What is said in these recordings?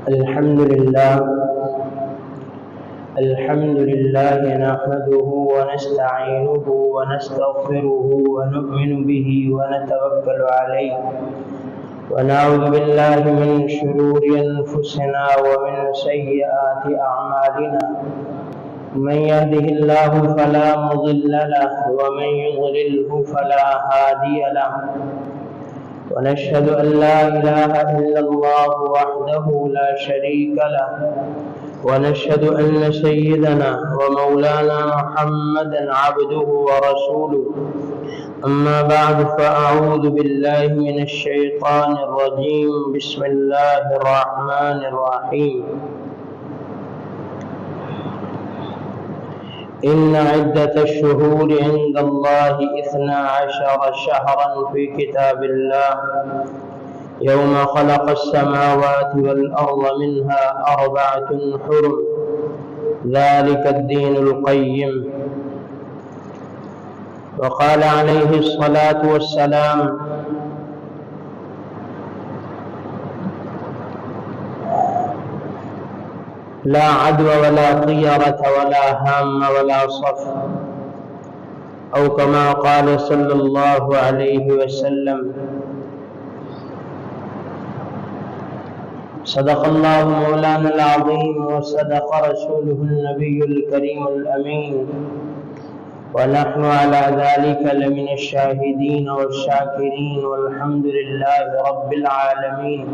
الحمد لله نحمده ونستعينه ونستغفره ونؤمن به ونتوكل عليه ونعوذ بالله من شرور أنفسنا ومن سيئات أعمالنا من يهده الله فلا مضل له ومن يضلله فلا هادي له ونشهد أن لا إله إلا الله وحده لا شريك له ونشهد أن سيدنا ومولانا محمدا عبده ورسوله أما بعد فأعوذ بالله من الشيطان الرجيم بسم الله الرحمن الرحيم إن عدة الشهور عند الله 12 شهرا في كتاب الله يوم خلق السماوات والأرض منها 4 حرم ذلك الدين القيم. وقال عليه الصلاة والسلام لا عدوى ولا طيرة ولا هام ولا صف أو كما قال صلى الله عليه وسلم. صدق الله مولانا العظيم وصدق رسوله النبي الكريم الأمين ونحن على ذلك لمن الشاهدين والشاكرين والحمد لله رب العالمين.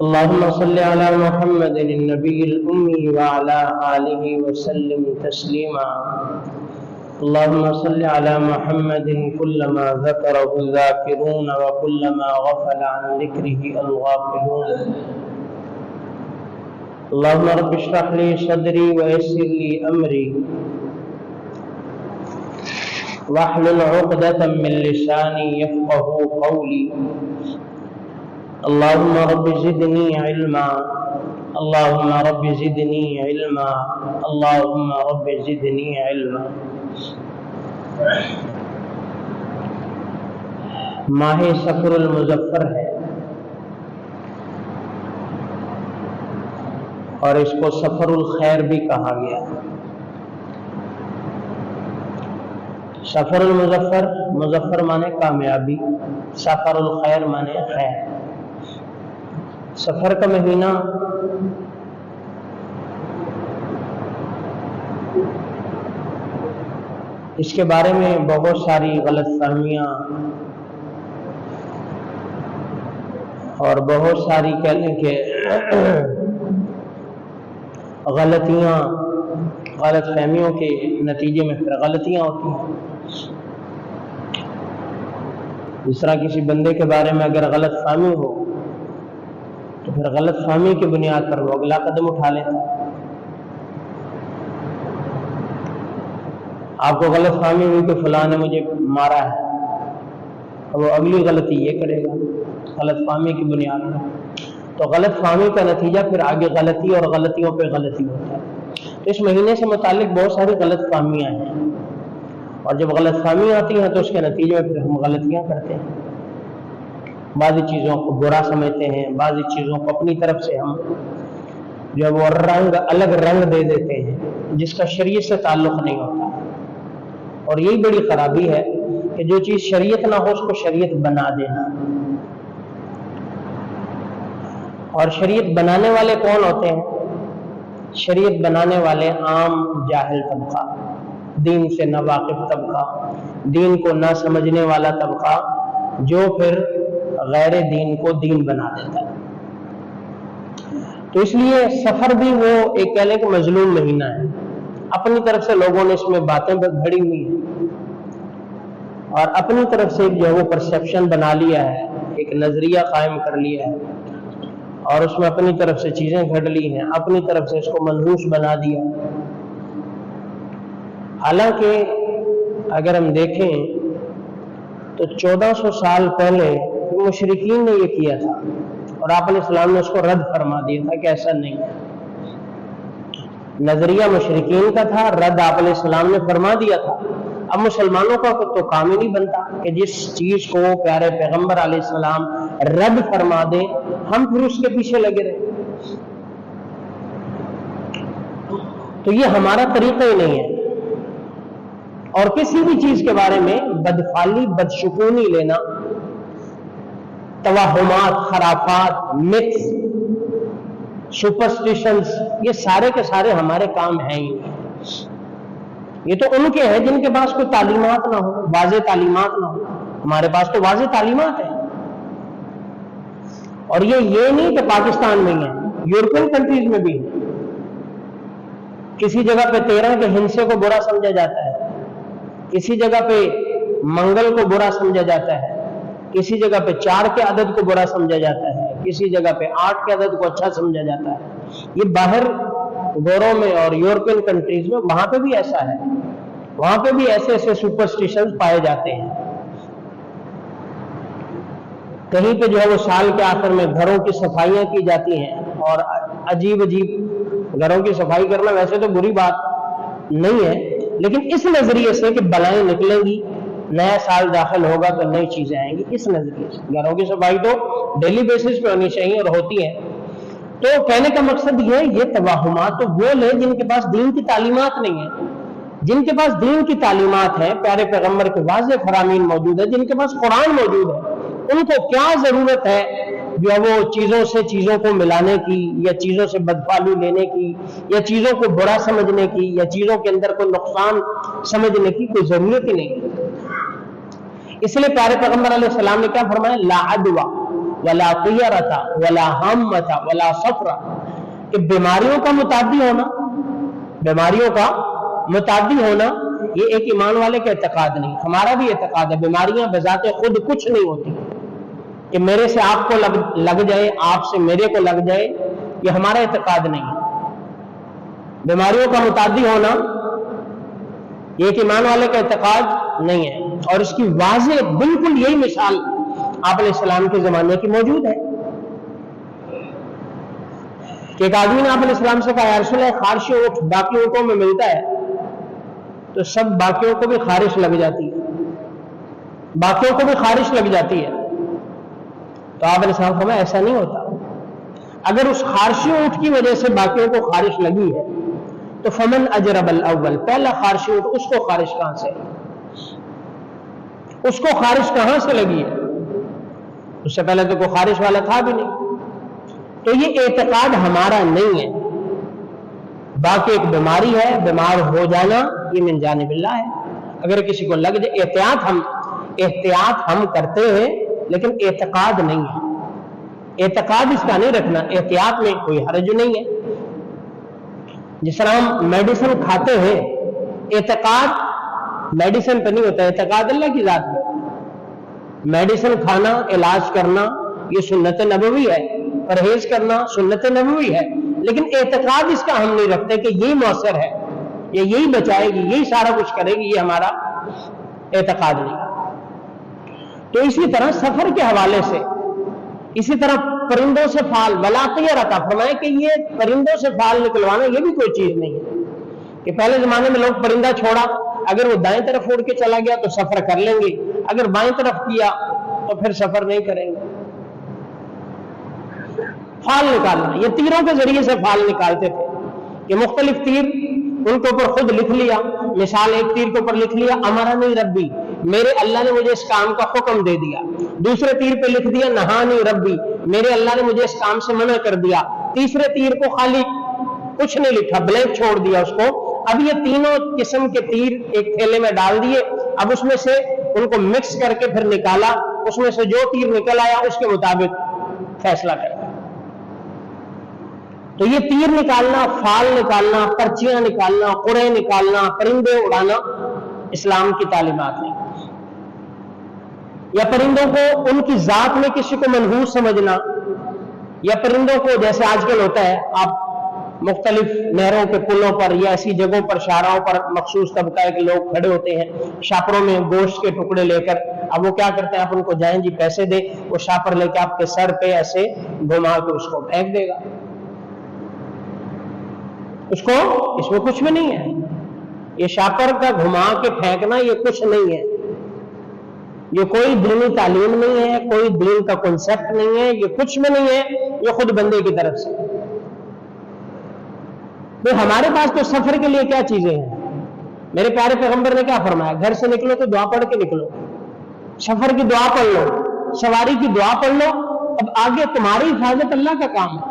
اللهم صل على محمد النبي الأمي وعلى آله وسلم تسليما. اللهم صل على محمد كلما ذكره الذاكرون وكلما غفل عن ذكره الغافلون. اللهم رب اشرح لي صدري ويسر لي أمري واحلل عقدة من لساني يفقه قولي. اللهم رب زدني علما اللهم رب زدني علما اللهم رب زدنی علما. ماہ صفر المظفر ہے اور اس کو سفر الخیر بھی کہا گیا. سفر المظفر، مظفر مانے کامیابی، سفر الخیر مانے خیر. سفر کا مہینہ اس کے بارے میں بہت ساری غلط فہمیاں اور بہت ساری کہہ لیں کہ غلط فہمیوں کے نتیجے میں پھر غلطیاں ہوتی ہیں. جس طرح کسی بندے کے بارے میں اگر غلط فہمی ہو تو پھر غلط فہمی کی بنیاد پر وہ اگلا قدم اٹھا لیتا. آپ کو غلط فہمی ہوئی کہ فلاں نے مجھے مارا ہے، وہ اگلی غلطی یہ کرے گا غلط فہمی کی بنیاد پر. تو غلط فہمی کا نتیجہ پھر آگے غلطی اور غلطیوں پہ غلطی ہوتا ہے. تو اس مہینے سے متعلق بہت ساری غلط فہمیاں ہیں اور جب غلط فہمیاں آتی ہیں تو اس کے نتیجے میں پھر ہم غلطیاں کرتے ہیں. بعضی چیزوں کو برا سمجھتے ہیں، بعضی چیزوں کو اپنی طرف سے ہم جو وہ الگ رنگ دے دیتے ہیں جس کا شریعت سے تعلق نہیں ہوتا. اور یہی بڑی خرابی ہے کہ جو چیز شریعت نہ ہو اس کو شریعت بنا دینا. اور شریعت بنانے والے کون ہوتے ہیں؟ شریعت بنانے والے عام جاہل طبقہ، دین سے نہ واقف طبقہ، دین کو نہ سمجھنے والا طبقہ، جو پھر غیر دین کو دین بنا دیتا ہے. تو اس لیے سفر بھی وہ ایک کہہ لیں کہ مظلوم مہینہ ہے. اپنی طرف سے لوگوں نے اس میں باتیں گھڑی ہوئی ہیں اور اپنی طرف سے جو ہے وہ پرسیپشن بنا لیا ہے، ایک نظریہ قائم کر لیا ہے اور اس میں اپنی طرف سے چیزیں گھڑ لی ہیں، اپنی طرف سے اس کو منحوس بنا دیا. حالانکہ اگر ہم دیکھیں تو 1400 سال پہلے مشرکین نے یہ کیا تھا اور آپ علیہ السلام نے اس کو رد فرما دیا تھا کہ ایسا نہیں ہے. نظریہ مشرکین کا تھا، رد آپ علیہ السلام نے فرما دیا تھا۔ اب مسلمانوں کا تو کام ہی نہیں بنتا کہ جس چیز کو پیارے پیغمبر علیہ السلام رد فرما دیں ہم پھر اس کے پیچھے لگے رہے۔ تو یہ ہمارا طریقہ ہی نہیں ہے۔ اور کسی بھی چیز کے بارے میں بدفعلی، بدشگونی لینا، توہمات، خرافات، متس، سپرسٹیشنز، یہ سارے کے سارے ہمارے کام ہیں ہی نہیں۔ یہ تو ان کے ہیں جن کے پاس کوئی تعلیمات نہ ہو، واضح تعلیمات نہ ہو۔ ہمارے پاس تو واضح تعلیمات ہیں۔ اور یہ نہیں کہ پاکستان میں ہی ہے، یورپین کنٹریز میں بھی ہے۔ کسی جگہ پہ 13 کے ہندسے کو برا سمجھا جاتا ہے، کسی جگہ پہ منگل کو برا سمجھا جاتا ہے، کسی جگہ پہ 4 کے عدد کو برا سمجھا جاتا ہے، کسی جگہ پہ 8 کے عدد کو اچھا سمجھا جاتا ہے۔ یہ باہر گوروں میں اور یورپین کنٹریز میں وہاں پہ بھی ایسا ہے، وہاں پہ بھی ایسے ایسے سپرسٹیشنز پائے جاتے ہیں۔ کہیں پہ جو ہے وہ سال کے آخر میں گھروں کی صفائیاں کی جاتی ہیں، اور عجیب عجیب گھروں کی صفائی کرنا ویسے تو بری بات نہیں ہے، لیکن اس نظریے سے کہ بلائیں نکلیں گی، نیا سال داخل ہوگا تو نئی چیزیں آئیں گی، اس نظریے سے گھروں کی صفائی تو ڈیلی بیسس پہ ہونی چاہیے اور ہوتی ہے۔ تو کہنے کا مقصد یہ توہمات تو وہ لے جن کے پاس دین کی تعلیمات نہیں ہیں۔ جن کے پاس دین کی تعلیمات ہیں، پیارے پیغمبر کے واضح فرامین موجود ہے، جن کے پاس قرآن موجود ہے، ان کو کیا ضرورت ہے جو وہ چیزوں سے چیزوں کو ملانے کی، یا چیزوں سے بدفعلی لینے کی، یا چیزوں کو برا سمجھنے کی، یا چیزوں کے اندر کوئی نقصان سمجھنے کی کوئی ضرورت ہی نہیں۔ اس لیے پیارے پیغمبر علیہ السلام نے کیا فرمایا؟ لا عدوى ولا طیرۃ ولا ہمۃ ولا صفر، کہ بیماریوں کا متعدی ہونا، بیماریوں کا متعدی ہونا یہ ایک ایمان والے کا اعتقاد نہیں۔ ہمارا بھی اعتقاد ہے بیماریاں بذات خود کچھ نہیں ہوتی، کہ میرے سے آپ کو لگ جائے، آپ سے میرے کو لگ جائے، یہ ہمارا اعتقاد نہیں ہے۔ بیماریوں کا متعدی ہونا یہ ایک ایمان والے کا اعتقاد نہیں ہے، اور اس کی واضح بالکل یہی مثال آپ علیہ السلام کے زمانے کی موجود ہے کہ ایک آدمی نے آپ علیہ السلام سے کہا، یا رسول اللہ خارشی اونٹ باقی اونٹوں میں ملتا ہے تو سب باقیوں کو بھی خارش لگ جاتی ہے، باقیوں کو بھی خارش لگ جاتی ہے۔ تو آپ علیہ السلام فرمایا ایسا نہیں ہوتا، اگر اس خارشی اونٹ کی وجہ سے باقیوں کو خارش لگی ہے تو فمن اجرب الاول، پہلا خارشی اونٹ اس کو خارش کہاں سے، اس کو خارش کہاں سے لگی ہے؟ اس سے پہلے تو کوئی خارش والا تھا بھی نہیں۔ تو یہ اعتقاد ہمارا نہیں ہے۔ باقی ایک بیماری ہے، بیمار ہو جانا یہ من جانب اللہ ہے، اگر کسی کو لگ جائے، احتیاط ہم کرتے ہیں لیکن اعتقاد نہیں ہے، اعتقاد اس کا نہیں رکھنا، احتیاط میں کوئی حرج نہیں ہے۔ جس طرح ہم میڈیسن کھاتے ہیں، اعتقاد میڈیسن پہ نہیں ہوتا، اعتقاد اللہ کی ذات میں۔ میڈیسن کھانا، علاج کرنا یہ سنت نبوی ہے، پرہیز کرنا سنت نبوی ہے، لیکن اعتقاد اس کا ہم نہیں رکھتے کہ یہی مؤثر ہے، یا یہی بچائے گی، یہی سارا کچھ کرے گی، یہ ہمارا اعتقاد نہیں۔ تو اسی طرح سفر کے حوالے سے، اسی طرح پرندوں سے فال ولا طیرۃ، فرمایا کہ یہ پرندوں سے فال نکلوانا یہ بھی کوئی چیز نہیں ہے کہ پہلے زمانے میں لوگ پرندہ چھوڑا، اگر وہ دائیں طرف اڑ کے چلا گیا تو سفر کر لیں گے، اگر بائیں طرف کیا تو پھر سفر نہیں کریں گے۔ فال نکالنا، یہ تیروں کے ذریعے سے فال نکالتے تھے کہ مختلف تیر ان کے اوپر خود لکھ لیا، مثال ایک تیر کے اوپر لکھ لیا امرنی ربی، میرے اللہ نے مجھے اس کام کا حکم دے دیا، دوسرے تیر پہ لکھ دیا نہانی ربی، میرے اللہ نے مجھے اس کام سے منع کر دیا، تیسرے تیر کو خالی کچھ نہیں لکھا، بلینک چھوڑ دیا اس کو۔ اب یہ تینوں قسم کے تیر ایک تھیلے میں ڈال دیے، اب اس میں سے ان کو مکس کر کے پھر نکالا، اس میں سے جو تیر نکل آیا اس کے مطابق فیصلہ کرنا۔ تو یہ تیر نکالنا، فال نکالنا، پرچیاں نکالنا، قرے نکالنا، پرندے اڑانا اسلام کی تعلیمات نہیں۔ یا پرندوں کو ان کی ذات میں کسی کو منحوس سمجھنا، یا پرندوں کو جیسے آج کل ہوتا ہے، آپ مختلف نہروں کے پلوں پر یا ایسی جگہوں پر، شاہراہوں پر مخصوص طبقہ کے لوگ کھڑے ہوتے ہیں شاپروں میں گوشت کے ٹکڑے لے کر، اب وہ کیا کرتے ہیں، آپ ان کو جائیں جی پیسے دیں، وہ شاپر لے کے آپ کے سر پہ ایسے گھما کے اس کو پھینک دے گا۔ اس میں کچھ بھی نہیں ہے. یہ شاپر کا گھما کے پھینکنا یہ کچھ نہیں ہے، یہ کوئی دینی تعلیم نہیں ہے، کوئی دین کا کنسپٹ نہیں ہے، یہ کچھ بھی نہیں ہے، یہ خود بندے کی طرف سے. تو ہمارے پاس تو سفر کے لیے کیا چیزیں ہیں؟ میرے پیارے پیغمبر نے کیا فرمایا؟ گھر سے نکلو تو دعا پڑھ کے نکلو، سفر کی دعا پڑھ لو، سواری کی دعا پڑھ لو. اب آگے تمہاری حفاظت اللہ کا کام ہے.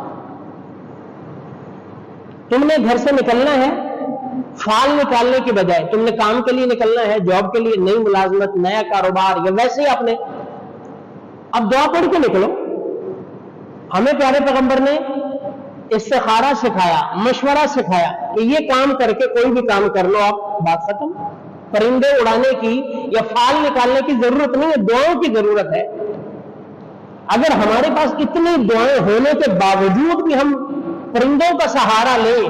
تم نے گھر سے نکلنا ہے فال نکالنے کی بجائے، تم نے کام کے لیے نکلنا ہے، جاب کے لیے، نئی ملازمت، نیا کاروبار، یا ویسے ہی آپ نے اب دعا پڑھ کے نکلو. ہمیں پیارے پیغمبر نے استخارہ سکھایا، مشورہ سکھایا کہ یہ کام کر کے کوئی بھی کام کر لو، آپ بات ختم. پرندے اڑانے کی یا فال نکالنے کی ضرورت نہیں ہے، دعاؤں کی ضرورت ہے. اگر ہمارے پاس اتنی دعائیں ہونے کے باوجود بھی ہم پرندوں کا سہارا لیں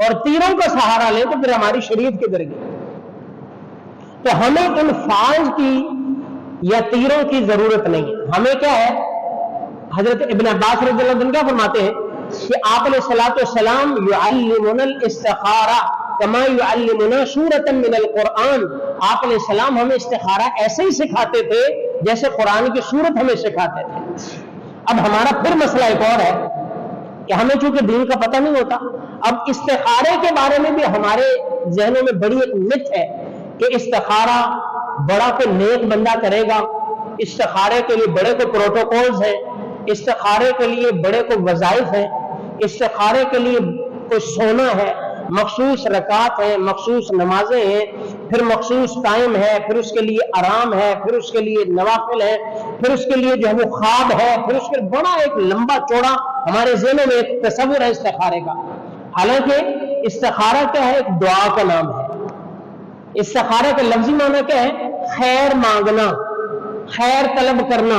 اور تیروں کا سہارا لیں تو پھر ہماری شریعت کدھر گئی؟ تو ہمیں ان فال کی یا تیروں کی ضرورت نہیں ہے. ہمیں کیا ہے؟ حضرت ابن عباس رضی اللہ عنہ کیا فرماتے ہیں کہ آپ علیہ الصلوۃ والسلام یعلمنا الاستخارہ کما یعلمنا سورۃ من القرآن. آپ علیہ السلام ہمیں استخارہ ایسے ہی سکھاتے تھے جیسے قرآن کی سورت ہمیں سکھاتے تھے. اب ہمارا پھر مسئلہ ایک اور ہے کہ ہمیں چونکہ دین کا پتہ نہیں ہوتا. اب استخارے کے بارے میں بھی ہمارے ذہنوں میں بڑی ایک مت ہے کہ استخارہ بڑا کوئی نیک بندہ کرے گا، استخارے کے لیے بڑے کو پروٹوکولز ہیں، استخارے کے لیے بڑے کو وظائف ہیں، استخارے کے لیے کوئی سونا ہے، مخصوص رکعات ہیں، مخصوص نمازیں ہیں، پھر مخصوص ٹائم ہے، پھر اس کے لیے آرام ہے، پھر اس کے لیے نوافل ہے، پھر اس کے لیے جو ہے وہ خواب ہے، پھر اس کے بڑا ایک لمبا چوڑا ہمارے ذہنوں میں ایک تصور ہے استخارے کا. حالانکہ استخارہ کیا ہے؟ ایک دعا کا نام ہے. استخارہ کا لفظی معنی کیا ہے؟ خیر مانگنا، خیر طلب کرنا.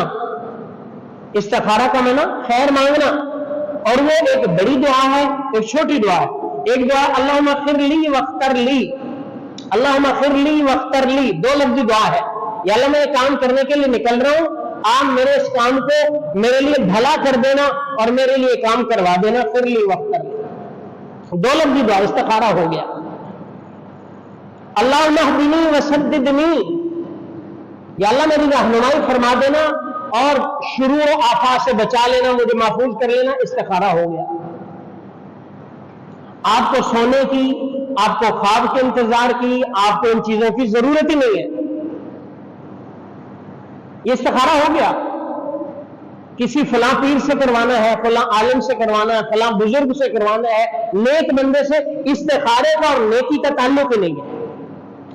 استخارہ کا معنی خیر مانگنا، اور وہ ایک بڑی دعا ہے، ایک چھوٹی دعا ہے. ایک دعا اللہم اغفر لی واختر لی، اللہم اغفر لی واختر لی، دو لفظی دعا ہے. یا اللہ میں یہ کام کرنے کے لیے نکل رہا ہوں، آپ میرے اس کام کو میرے لیے بھلا کر دینا اور میرے لیے کام کروا دینا. اغفر لی واختر لی، دو لفظی دعا، استخارہ ہو گیا. اللہم اہدنی وسددنی، یا اللہ میری رہنمائی فرما دینا اور شرور و آفات سے بچا لینا، مجھے محفوظ کر لینا، استخارہ ہو گیا. آپ کو سونے کی، آپ کو خواب کے انتظار کی، آپ کو ان چیزوں کی ضرورت ہی نہیں ہے، یہ استخارہ ہو گیا. کسی فلاں پیر سے کروانا ہے، فلاں عالم سے کروانا ہے، فلاں بزرگ سے کروانا ہے، نیک بندے سے، استخارے کا اور نیکی کا تعلق ہی نہیں ہے.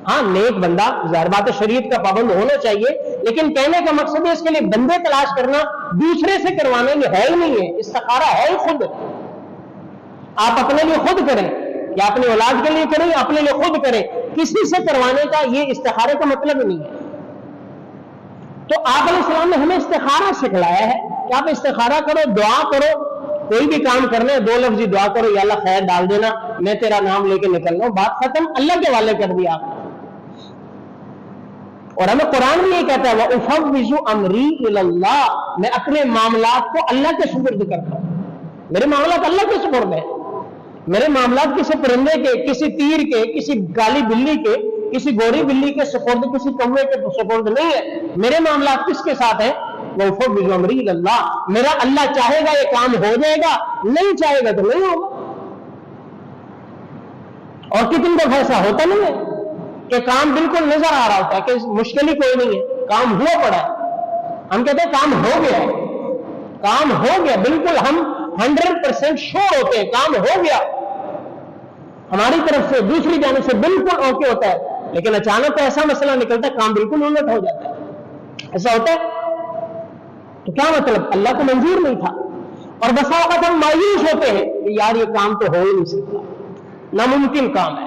ہاں نیک بندہ ظاہر بات ہے شریعت کا پابند ہونا چاہیے، لیکن کہنے کا مقصد ہے اس کے لیے بندے تلاش کرنا، دوسرے سے کروانا یہ ہے ہی نہیں ہے. استخارہ ہے ہی خود. آپ اپنے لیے خود کریں یا اپنی اولاد کے لیے کریں یا اپنے لیے خود کریں، کسی سے کروانے کا یہ استخارے کا مطلب نہیں ہے. تو آپ علیہ السلام نے ہمیں استخارہ سکھلایا ہے کہ آپ استخارہ کرو، دعا کرو. کوئی بھی کام کرنا ہے دو لفظی دعا کرو، یا اللہ خیر ڈال دینا، میں تیرا نام لے کے نکل رہا ہوں، بات ختم. اللہ کے حوالے کر دیا آپ نے. اور ہمیں قرآن بھی یہ کہتا ہے وَأُفَوِّضُ أَمْرِي إِلَى اللَّهِ، میں اپنے معاملات کو اللہ کے سپرد کرتا ہوں. میرے معاملات اللہ کے سپرد ہیں. میرے معاملات کسی پرندے کے، کسی تیر کے، کسی کالی بلی کے، کسی گوری بلی کے سپرد، کسی کوے کے سپرد نہیں ہے. میرے معاملات کس کے ساتھ ہیں؟ وَأُفَوِّضُ أَمْرِي إِلَى اللَّهِ. میرا اللہ چاہے گا یہ کام ہو جائے گا، نہیں چاہے گا تو نہیں ہوگا. اور کتنی دفعہ ایسا ہوتا نہیں ہے کہ کام بالکل نظر آ رہا ہوتا ہے کہ مشکل ہی کوئی نہیں ہے، کام ہوا پڑا ہے، ہم کہتے ہیں کام ہو گیا ہے، کام ہو گیا، بالکل ہم 100% شور ہوتے ہیں کام ہو گیا، ہماری طرف سے دوسری جانب سے بالکل اوکے ہوتا ہے، لیکن اچانک ایسا مسئلہ نکلتا ہے کام بالکل الٹ ہو جاتا ہے. ایسا ہوتا ہے تو کیا مطلب؟ اللہ کو منظور نہیں تھا. اور بس اوقات ہم مایوس ہوتے ہیں کہ یار یہ کام تو ہو ہی نہیں سکتا، ناممکن کام ہے.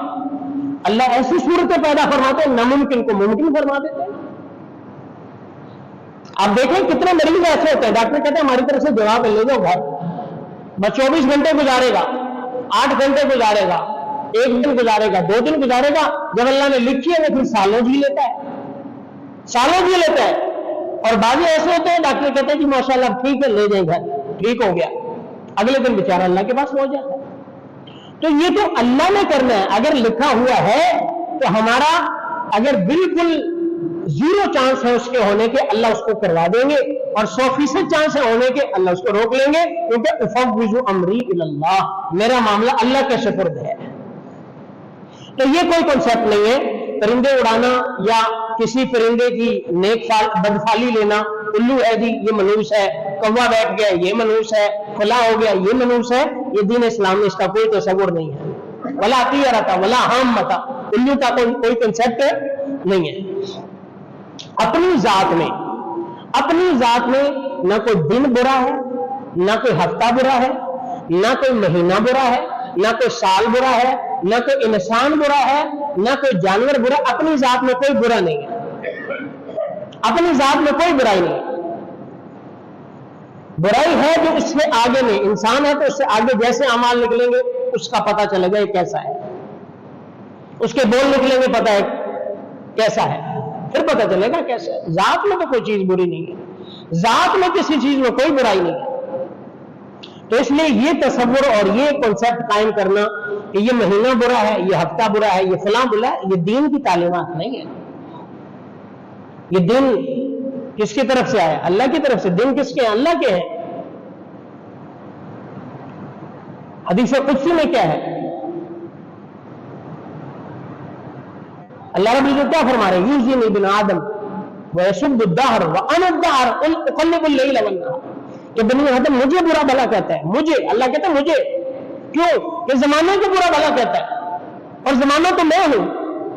اللہ ایسی صورتیں پیدا فرماتے ہیں، ناممکن کو ممکن فرما دیتے ہیں. آپ دیکھیں کتنے مریض ایسے ہوتے ہیں، ڈاکٹر کہتے ہیں ہماری طرف سے دعا کر لے جاؤ گھر، بس 24 گھنٹے گزارے گا، 8 گھنٹے گزارے گا، 1 دن گزارے گا، 2 دن گزارے گا، جب اللہ نے لکھی ہے وہ پھر سالوں جی لیتا ہے، سالوں جی لیتا ہے. اور بعض ایسے ہوتے ہیں ڈاکٹر کہتے ہیں کہ ماشاءاللہ ٹھیک ہے لے جائیں گھر، ٹھیک ہو گیا، اگلے دن بیچارہ اللہ کے پاس پہنچ جاتا ہے. تو یہ تو اللہ نے کرنا ہے. اگر لکھا ہوا ہے تو ہمارا اگر بالکل 0 چانس ہے اس کے ہونے کے، اللہ اس کو کروا دیں گے، اور 100% چانس ہے ہونے کے، اللہ اس کو روک لیں گے، کیونکہ افوض امری الی اللہ، میرا معاملہ اللہ کے سپرد ہے. تو یہ کوئی کنسپٹ نہیں ہے پرندے اڑانا یا کسی پرندے کی نیک بدفالی لینا. الو ہے جی یہ منوس ہے، کوا بیٹھ گیا یہ منوس ہے، فلاں ہو گیا یہ منوس ہے. یہ دین اسلام میں اس کا کوئی تصور نہیں ہے. ولا طیرۃ ولا حامۃ، الو کا کوئی کنسپٹ نہیں ہے. اپنی ذات میں نہ کوئی دن برا ہے، نہ کوئی ہفتہ برا ہے، نہ کوئی مہینہ برا ہے، نہ کوئی سال برا ہے، نہ کوئی انسان برا ہے، نہ کوئی جانور برا. اپنی ذات میں کوئی برا نہیں ہے. اپنی ذات میں کوئی برائی نہیں ہے. برائی ہے جو اس سے آگے نہیں. انسان ہے تو اس سے آگے جیسے اعمال نکلیں گے اس کا پتہ چلے گا یہ کیسا ہے. اس کے بول نکلیں گے پتہ ہے کیسا ہے، پھر پتہ چلے گا کیسا ہے. ذات میں تو کوئی چیز بری نہیں ہے، ذات میں کسی چیز میں کوئی برائی نہیں ہے. تو اس لیے یہ تصور اور یہ کنسپٹ قائم کرنا کہ یہ مہینہ برا ہے، یہ ہفتہ برا ہے، یہ فلاں برا ہے، یہ دین کی تعلیمات نہیں ہے. یہ دین کس کی طرف سے آیا؟ اللہ کی طرف سے. دین کس کے ہیں؟ اللہ کے ہیں. حدیث قدسی میں کیا ہے؟ اللہ رب العزت کیا فرما رہے ہیں؟ یوزینی ابن آدم ویسب الدہر وانا الدہر اقلب اللیل والنہار، کہ بنی آدم مجھے برا بھلا کہتا ہے. مجھے، اللہ کہتا ہے مجھے. کیوں؟ کہ زمانے کو برا بھلا کہتا ہے، اور زمانہ تو میں ہوں.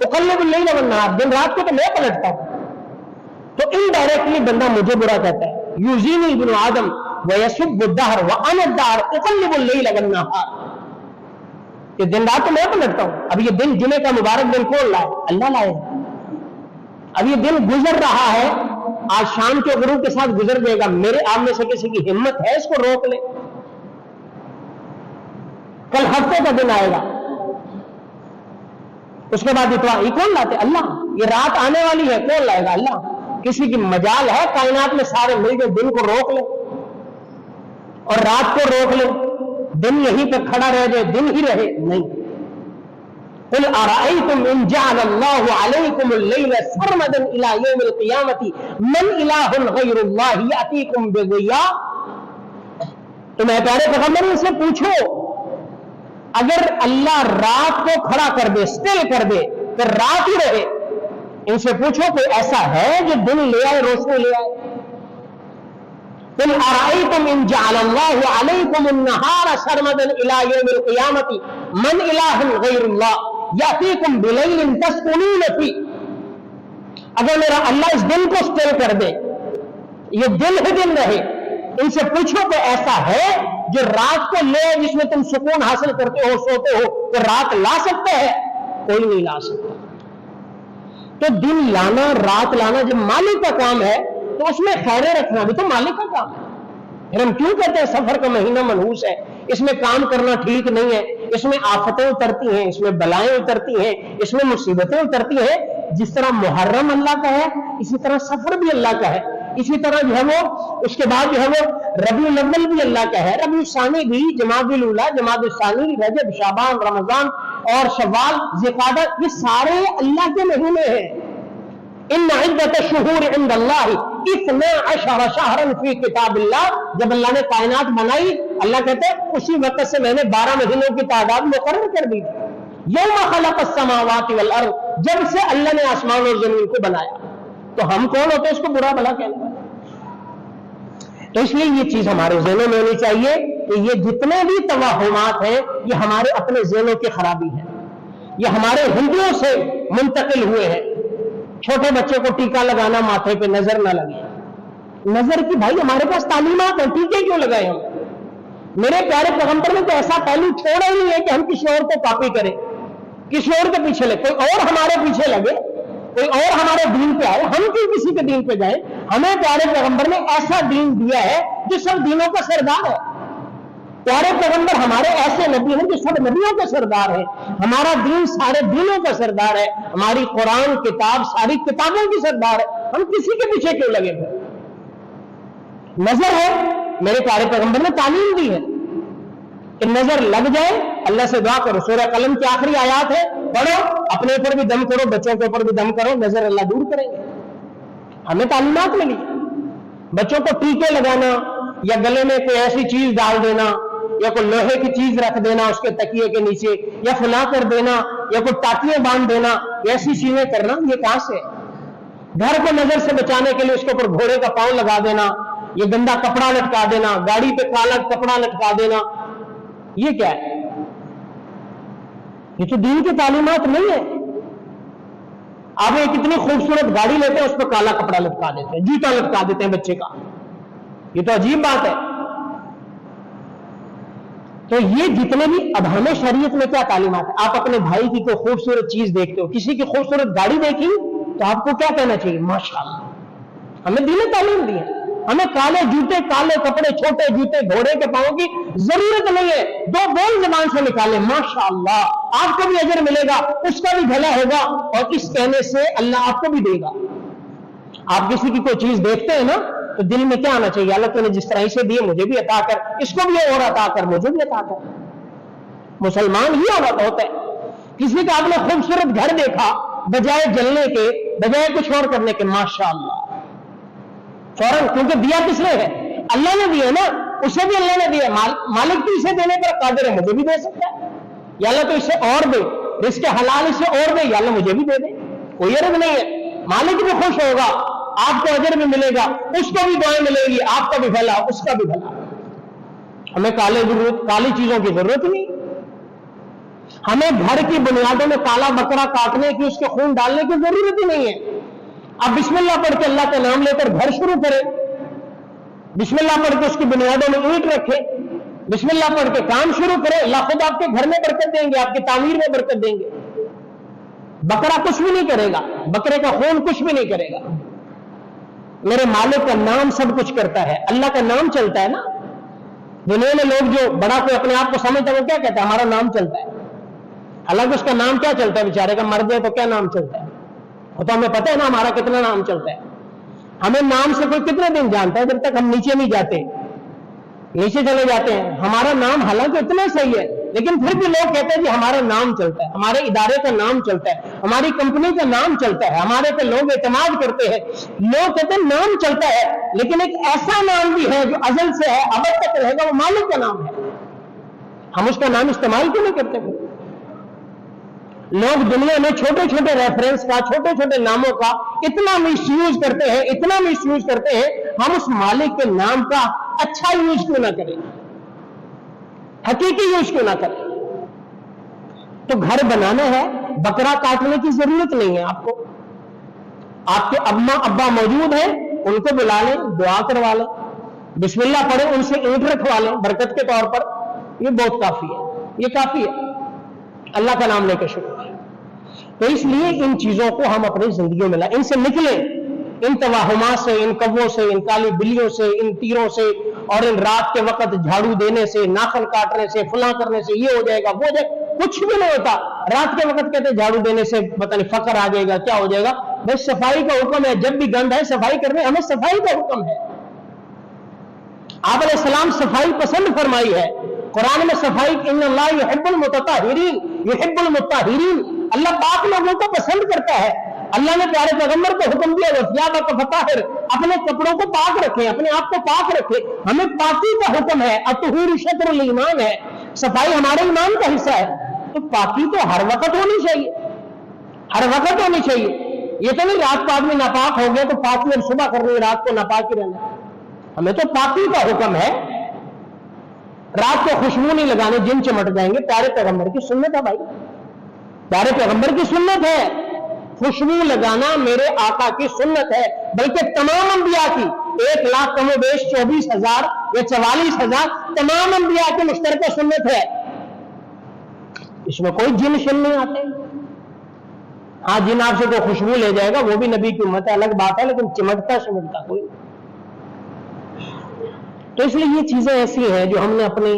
اقلب اللیل والنہار، دن رات کو تو میں پلٹتا ہوں. تو انڈائریکٹلی بندہ مجھے برا کہتا ہے. یوزینی ابن آدم ویسب الدہر وانا الدہر اقلب اللیل والنہار، کہ دن رات تو میں پلٹتا ہوں. اب یہ دن جمعے کا مبارک دن کون لائے؟ اللہ لائے. اب یہ دن گزر رہا ہے، آج شام کے غروب کے ساتھ گزر جائے گا. میرے آپ میں سے کسی کی ہمت ہے اس کو روک لے؟ کل ہفتے کا دن آئے گا، اس کے بعد اتوار. یہ کون لاتے؟ اللہ. یہ رات آنے والی ہے، کون لائے گا؟ اللہ. کسی کی مجال ہے کائنات میں سارے مل کے دن کو روک لے اور رات کو روک لے؟ دن یہیں پہ کھڑا رہ جائے، دن ہی رہے؟ نہیں. قل ارأيتم ان جعل الله عليكم الليل سرمدا الى يوم القيامة من اله غير الله يأتيكم بضياء. تو میں پیارے پیغمبر ان سے پوچھو، اگر اللہ رات کو کھڑا کر دے، سٹل کر دے، پھر رات ہی رہے، ان سے پوچھو کوئی ایسا ہے جو دن لے آئے، روشنی لے آئے؟ قل ارأيتم ان جعل الله عليكم النهار سرمدا الى يوم القيامة من اله غير الله يأتيكم بليل تسكنون فيه. اگر میرا اللہ اس دن کو سٹل کر دے، یہ دن ہی دن رہے، ان سے پوچھو کہ ایسا ہے جو رات کو لے جس میں تم سکون حاصل کرتے ہو، سوتے ہو، تو رات لا سکتا ہے؟ کوئی نہیں لا سکتا. تو دن لانا، رات لانا جب مالک کا کام ہے تو اس میں خیریں رکھنا بھی تو مالک کا کام ہے. پھر ہم کیوں کہتے ہیں سفر کا مہینہ منحوس ہے، اس میں کام کرنا ٹھیک نہیں ہے، اس میں آفتیں اترتی ہیں، اس میں بلائیں اترتی ہیں، اس میں مصیبتیں اترتی ہیں. جس طرح محرم اللہ کا ہے اسی طرح سفر بھی اللہ کا ہے. اسی طرح جو ہے وہ اس کے بعد جو ہے وہ ربیع الاول بھی اللہ کا ہے، ربیع الثانی بھی، جمادی الاولیٰ، جمادی الثانی، رجب، شعبان، رمضان اور شوال، ذوالقعدہ، یہ سارے اللہ کے مہینے ہیں. ان عدت الشہور عند اللہ 12 شہرا فی کتاب اللہ. جب اللہ نے کائنات بنائی، اللہ کہتے ہیں اسی وقت سے میں نے 12 مہینوں کی تعداد مقرر کر دی. یوم خلق السماوات والارض، جب سے اللہ نے آسمان اور زمین کو بنایا. تو ہم کون ہوتے ہیں اس کو برا بھلا کہنے والے؟ تو اس لیے یہ چیز ہمارے ذہنوں میں ہونی چاہیے کہ یہ جتنے بھی توہمات ہیں یہ ہمارے اپنے ذہنوں کی خرابی ہے، یہ ہمارے ہندوؤں سے منتقل ہوئے ہیں. چھوٹے بچے کو ٹیکا لگانا ماتھے پہ، نظر نہ لگے. نظر کی بھائی ہمارے پاس تعلیمات ہیں، ٹیکے کیوں لگائے ہم؟ میرے پیارے پیغمبر نے تو ایسا پہلو چھوڑا ہی نہیں ہے کہ ہم کسی اور کو کاپی کریں، کسی اور کے پیچھے لگے، کوئی اور ہمارے پیچھے لگے، کوئی اور ہمارے دین پہ آئے، ہم کیوں کسی کے دین پہ جائیں؟ ہمیں پیارے پیغمبر نے ایسا دین دیا ہے جو سب دینوں کا سردار ہے. پیارے پیغمبر ہمارے ایسے نبی ہیں جو سب نبیوں کے سردار ہیں. ہمارا دین سارے دینوں کا سردار ہے. ہماری قرآن کتاب ساری کتابوں کی سردار ہے. ہم کسی کے پیچھے کیوں لگے ہوئے؟ نظر ہے، میرے پیارے پیغمبر نے تعلیم دی ہے. کہ نظر لگ جائے اللہ سے دعا کرو. سورہ قلم کی آخری آیات ہے, پڑھو, اپنے اوپر بھی دم کرو, بچوں کے اوپر بھی دم کرو, نظر اللہ دور کریں گے. ہمیں تعلیمات ملی. بچوں کو ٹیکے لگانا یا گلے میں کوئی ایسی چیز ڈال دینا یا کوئی لوہے کی چیز رکھ دینا اس کے تکیے کے نیچے یا فلاں کر دینا یا کوئی ٹاکیاں باندھ دینا, ایسی چیزیں کرنا یہ کہاں سے؟ گھر کو نظر سے بچانے کے لیے اس کے اوپر گھوڑے کا پاؤں لگا دینا, یہ گندا کپڑا لٹکا دینا, گاڑی پہ کالا کپڑا لٹکا دینا, یہ کیا ہے؟ یہ تو دین کی تعلیمات نہیں ہے. آپ ایک اتنی خوبصورت گاڑی لیتے ہیں اس پہ کالا کپڑا لٹکا دیتے ہیں, جوتا لٹکا دیتے ہیں بچے کا. یہ تو عجیب بات ہے. تو یہ جتنے بھی, اب ہمیں شریعت میں کیا تعلیمات ہے؟ آپ اپنے بھائی کی کوئی خوبصورت چیز دیکھتے ہو, کسی کی خوبصورت گاڑی دیکھی تو آپ کو کیا کہنا چاہیے؟ ماشاءاللہ. ہمیں دین تعلیم دی ہے. ہمیں کالے جوتے, کالے کپڑے, چھوٹے جوتے, گھوڑے کے پاؤں کی ضرورت نہیں ہے. دو بول زبان سے نکالے ماشاءاللہ, آپ کو بھی اجر ملے گا, اس کا بھی بھلا ہوگا, اور اس کہنے سے اللہ آپ کو بھی دے گا. آپ کسی کی کوئی چیز دیکھتے ہیں نا تو دل میں کیا آنا چاہیے؟ اللہ تو نے جس طرح اسے دیے مجھے بھی عطا کر, اس کو بھی اور عطا کر, مجھے بھی عطا کر. مسلمان ہی ہوتا ہے. کسی کا آپ نے خوبصورت گھر دیکھا, بجائے جلنے کے, بجائے کچھ اور کرنے کے, ماشاءاللہ فوراً, کیونکہ دیا کس نے ہے؟ اللہ نے دیا نا, اسے بھی اللہ نے دیا. مالک تو اسے دینے پر قادر ہے, مجھے بھی دے سکتا ہے. یا اللہ تو اسے اور دے, رزق حلال اسے اور دے, یا اللہ مجھے بھی دے دے, کوئی عرض نہیں ہے. مالک بھی خوش ہوگا, آپ کو اجر بھی ملے گا, اس کو بھی دعائیں ملے گی, آپ کا بھی بھلا, اس کا بھی بھلا. ہمیں کالی چیزوں کی ضرورت نہیں. ہمیں گھر کی بنیادوں میں کالا بکرا کاٹنے کی, اس کے خون ڈالنے کی ضرورت ہی نہیں ہے. آپ بسم اللہ پڑھ کے اللہ کا نام لے کر گھر شروع کریں, بسم اللہ پڑھ کے اس کی بنیادوں میں اینٹ رکھیں, بسم اللہ پڑھ کے کام شروع کریں, اللہ خود آپ کے گھر میں برکت دیں گے, آپ کی تعمیر میں برکت دیں گے. بکرا کچھ بھی نہیں کرے گا, بکرے کا خون کچھ بھی نہیں کرے گا. میرے مالک کا نام سب کچھ کرتا ہے, اللہ کا نام چلتا ہے نا. دنیا میں لوگ جو بڑا کوئی اپنے آپ کو سمجھتا ہے وہ کیا کہتا ہے؟ ہمارا نام چلتا ہے. حالانکہ اس کا نام کیا چلتا ہے بیچارے کا؟ مر جائے تو کیا نام چلتا ہے؟ وہ تو ہمیں پتہ ہے نا ہمارا کتنا نام چلتا ہے. ہمیں نام سے کوئی کتنے دن جانتا ہے جب تک ہم نیچے نہیں جاتے, نیچے چلے جاتے ہیں. ہمارا نام حالانکہ اتنا صحیح ہے, لیکن پھر بھی لوگ کہتے ہیں کہ ہمارا نام چلتا ہے, ہمارے ادارے کا نام چلتا ہے, ہماری کمپنی کا نام چلتا ہے, ہمارے پہ لوگ اعتماد کرتے ہیں. لوگ کہتے ہیں نام چلتا ہے, لیکن ایک ایسا نام بھی ہے جو ازل سے ہے, ابد تک رہے گا, وہ مالک کا نام ہے. ہم اس کا نام استعمال کیوں نہیں کرتے؟ لوگ دنیا میں چھوٹے چھوٹے ریفرنس کا, چھوٹے چھوٹے ناموں کا اتنا مس یوز کرتے ہیں, اتنا مس یوز کرتے ہیں. ہم اس مالک کے نام کا اچھا یوز کیوں نہ کریں, حقیقی یوز کیوں نہ کریں؟ تو گھر بنانا ہے, بکرا کاٹنے کی ضرورت نہیں ہے آپ کو. آپ کے اماں ابا موجود ہیں, ان کو بلا لیں, دعا کروا لیں, بسم اللہ پڑھیں, ان سے اینٹ رکھوا لیں برکت کے طور پر. یہ بہت کافی ہے, یہ کافی ہے. اللہ کا نام لے کے شروع کریں. تو اس لیے ان چیزوں کو ہم اپنی زندگیوں میں لائیں, ان سے نکلیں, ان توہمات سے, ان کووں سے, ان کالی بلیوں سے, ان تیروں سے, اور ان رات کے وقت جھاڑو دینے سے, ناخن کاٹنے سے, فلاں کرنے سے, یہ ہو جائے گا, وہ ہو جائے گا. کچھ بھی نہیں ہوتا. رات کے وقت کہتے جھاڑو دینے سے پتہ نہیں فقر آ جائے گا, کیا ہو جائے گا. بس صفائی کا حکم ہے, جب بھی گند ہے صفائی کرنے, ہمیں صفائی کا حکم ہے. آپ علیہ السلام صفائی پسند فرمائی ہے. قرآن میں صفائی, ان اللہ یحب المتطہرین یحب المطہرین, اللہ پاک لوگوں کو پسند کرتا ہے. اللہ نے پیارے پیغمبر کو حکم دیا وثیابک فطہر, اپنے کپڑوں کو پاک رکھیں, اپنے آپ کو پاک رکھیں. ہمیں پاکی کا حکم ہے. الطہور شطر الایمان ہے, صفائی ہمارے ایمان کا حصہ ہے. تو پاکی تو ہر وقت ہونی چاہیے, ہر وقت ہونی چاہیے. یہ تو نہیں رات کو آدمی ناپاک ہو گیا تو پاکی اور صبح کرنی, رات کو ناپاک ہی رہنا. ہمیں تو پاکی کا حکم ہے. رات کو خوشبو نہیں لگانے, جن چمٹ جائیں گے. پیارے پیغمبر کی سنت ہے بھائی, پیارے پیغمبر کی سنت ہے. خوشبو لگانا میرے آقا کی سنت ہے, بلکہ تمام انبیاء کی. 1 لاکھ کم و بیش 24,000 یا 44,000 تمام انبیاء کی مشترکہ سنت ہے. اس میں کوئی جن شن نہیں آتے. ہاں جن آپ سے کوئی خوشبو لے جائے گا وہ بھی نبی کی امت ہے, الگ بات ہے, لیکن چمٹتا چمٹتا کوئی. تو اس لیے یہ چیزیں ایسی ہیں جو ہم نے اپنی,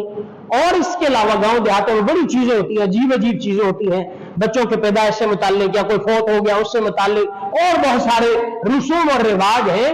اور اس کے علاوہ گاؤں دیہاتوں میں بڑی چیزیں ہوتی ہیں, عجیب عجیب چیزیں ہوتی ہیں. بچوں کے پیدائش سے متعلق, یا کوئی فوت ہو گیا اس سے متعلق, اور بہت سارے رسوم اور رواج ہیں.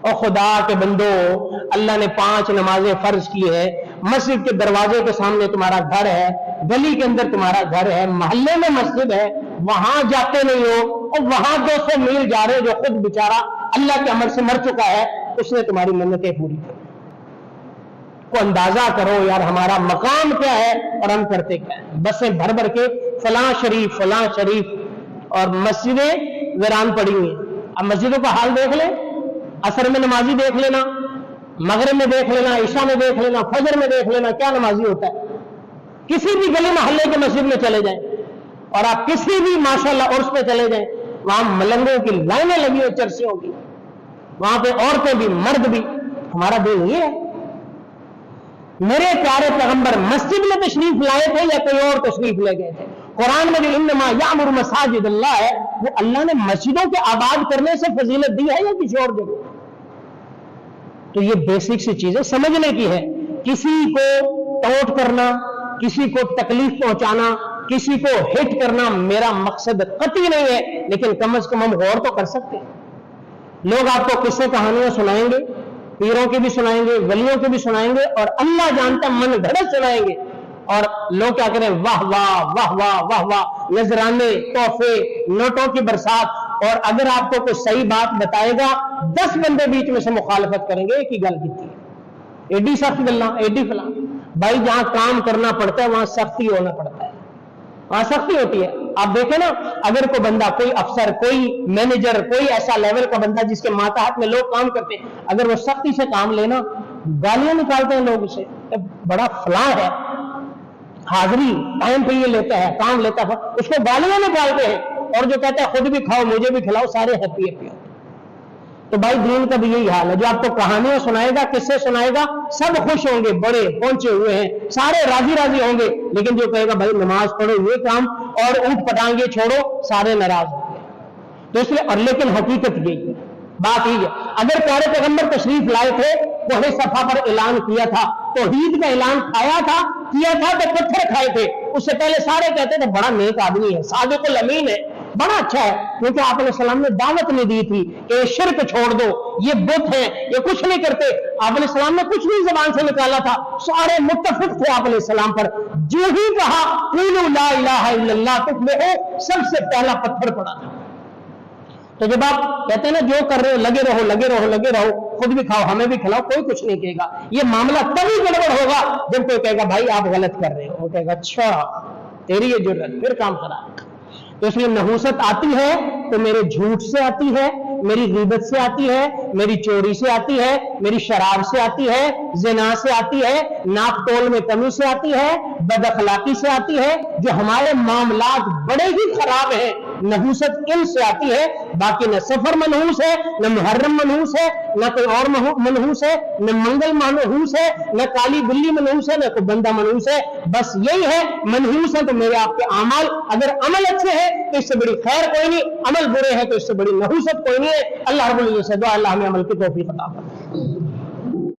اور خدا کے بندو، اللہ نے 5 نمازیں فرض کی ہے، مسجد کے دروازے کے سامنے تمہارا گھر ہے، گلی کے اندر تمہارا گھر ہے، محلے میں مسجد ہے، وہاں جاتے نہیں ہو اور وہاں 200 میل جا رہے جو خود بیچارہ اللہ کے عمل سے مر چکا ہے، اس نے تمہاری منتیں پوری کی۔ کو اندازہ کرو یار ہمارا مقام کیا ہے اور ہم کرتے کیا ہے۔ بسیں بھر بھر کے فلاں شریف اور مسجدیں ویران پڑی ہوئی ہیں۔ اب مسجدوں کا حال دیکھ لیں، عصر میں نمازی دیکھ لینا، مغرب میں دیکھ لینا، عشاء میں دیکھ لینا، فجر میں دیکھ لینا، کیا نمازی ہوتا ہے۔ کسی بھی گلی محلے کے مسجد میں چلے جائیں اور آپ کسی بھی ماشاءاللہ عرس پہ چلے جائیں، وہاں ملنگوں کی لائنیں لگی ہوئی چرسیوں کی، وہاں پہ عورتیں بھی مرد بھی۔ ہمارا دین یہ ہے؟ میرے پیارے پیغمبر مسجد میں تشریف لائے تھے یا کوئی اور تشریف لے گئے تھے؟ قرآن میں جو انما یامر مساجد اللہ ہے، وہ اللہ نے مسجدوں کے آباد کرنے سے فضیلت دی ہے یا کسی اور جگہ؟ تو یہ بیسک سی چیزیں سمجھنے کی ہے۔ کسی کو ٹوٹ کرنا، کسی کو تکلیف پہنچانا، کسی کو ہٹ کرنا میرا مقصد قطعی نہیں ہے، لیکن کم از کم ہم غور تو کر سکتے ہیں۔ لوگ آپ کو قصے کہانیاں سنائیں گے، پیروں کی بھی سنائیں گے، ولیوں کی بھی سنائیں گے، اور اللہ جانتا من گھڑت سنائیں گے، اور لوگ کیا کریں، واہ واہ واہ واہ واہ واہ، نذرانے، تحفے، نوٹوں کی برسات۔ اور اگر آپ کو کوئی صحیح بات بتائے گا 10 بندے بیچ میں سے مخالفت کریں گے کہ گل کی ایڈی سخت گلا، ایڈی فلاں۔ بھائی جہاں کام کرنا پڑتا ہے وہاں سختی ہونا پڑتا ہے، وہاں سختی ہوتی ہے۔ آپ دیکھیں نا، اگر کوئی بندہ، کوئی افسر، کوئی مینیجر، کوئی ایسا لیول کا بندہ جس کے ماتحت میں لوگ کام کرتے ہیں، اگر وہ سختی سے کام لینا، گالیاں نکالتے ہیں لوگ اسے، بڑا فلاں ہے، حاضری ٹائم پہ یہ لیتا ہے، کام لیتا ہے، اس کو گالیاں نکالتے ہیں، اور جو کہتا ہے خود بھی کھاؤ مجھے بھی کھلاؤ، سارے ہیپی ہیپی ہوتے ہیں۔ تو بھائی دین کا بھی یہی حال ہے، جو آپ کو کہانیاں سنائے گا، قصے سنائے گا، سب خوش ہوں گے، بڑے پہنچے ہوئے ہیں، سارے راضی راضی ہوں گے، لیکن جو کہے گا بھائی نماز پڑھو، یہ کام اور اونٹ پٹانگے چھوڑو، سارے ناراض ہوں گے۔ تو اس لیے، اور لیکن حقیقت یہی ہے، بات یہ ہے، اگر پیارے پیغمبر تشریف لائے تھے، کوہ صفا پر اعلان کیا تھا، توحید کا اعلان کیا تھا تو پتھر کھائے تھے۔ اس سے پہلے سارے کہتے تھے بڑا نیک آدمی ہے، صادق الامین ہے، بڑا اچھا ہے، کیونکہ آپ علیہ السلام نے دعوت نہیں دی تھی کہ یہ شرک چھوڑ دو، یہ بت ہیں، یہ کچھ نہیں کرتے۔ آپ علیہ السلام نے کچھ نہیں زبان سے نکالا تھا، سارے متفق تھے آپ علیہ السلام پر۔ جو ہی کہا قولوا لا الہ الا اللہ تفلحوا، سب سے پہلا پتھر پڑا تھا۔ تو جب آپ کہتے ہیں نا جو کر رہے ہو لگے رہو لگے رہو لگے رہو، خود بھی کھاؤ ہمیں بھی کھلاؤ، کوئی کچھ نہیں کہے گا۔ یہ معاملہ تبھی گڑبڑ ہوگا جب کوئی کہے گا بھائی آپ غلط کر رہے ہو، وہ کہے گا اچھا تیری یہ جرت، پھر کام خراب۔ تو اس لیے نحوست آتی ہے تو میرے جھوٹ سے آتی ہے، میری غیبت سے آتی ہے، میری چوری سے آتی ہے، میری شراب سے آتی ہے، زنا سے آتی ہے، ناپ تول میں کمی سے آتی ہے، بد اخلاقی سے آتی ہے۔ جو ہمارے معاملات بڑے ہی خراب ہیں، نحوست ان سے آتی ہے۔ باقی نہ سفر منحوس ہے، نہ محرم منحوس ہے، نہ کوئی اور منحوس ہے، نہ منگل منحوس ہے، نہ کالی بلی منحوس ہے، نہ کوئی بندہ منحوس ہے۔ بس یہی ہے، منحوس ہے تو میرے آپ کے اعمال، اگر عمل اچھے ہیں تو اس سے بڑی خیر کوئی نہیں، عمل برے ہیں تو اس سے بڑی نحوست کوئی نہیں ہے۔ اللہ رب العزت سے دعا، اللہ ہمیں عمل کی توفیق عطا فرمائے۔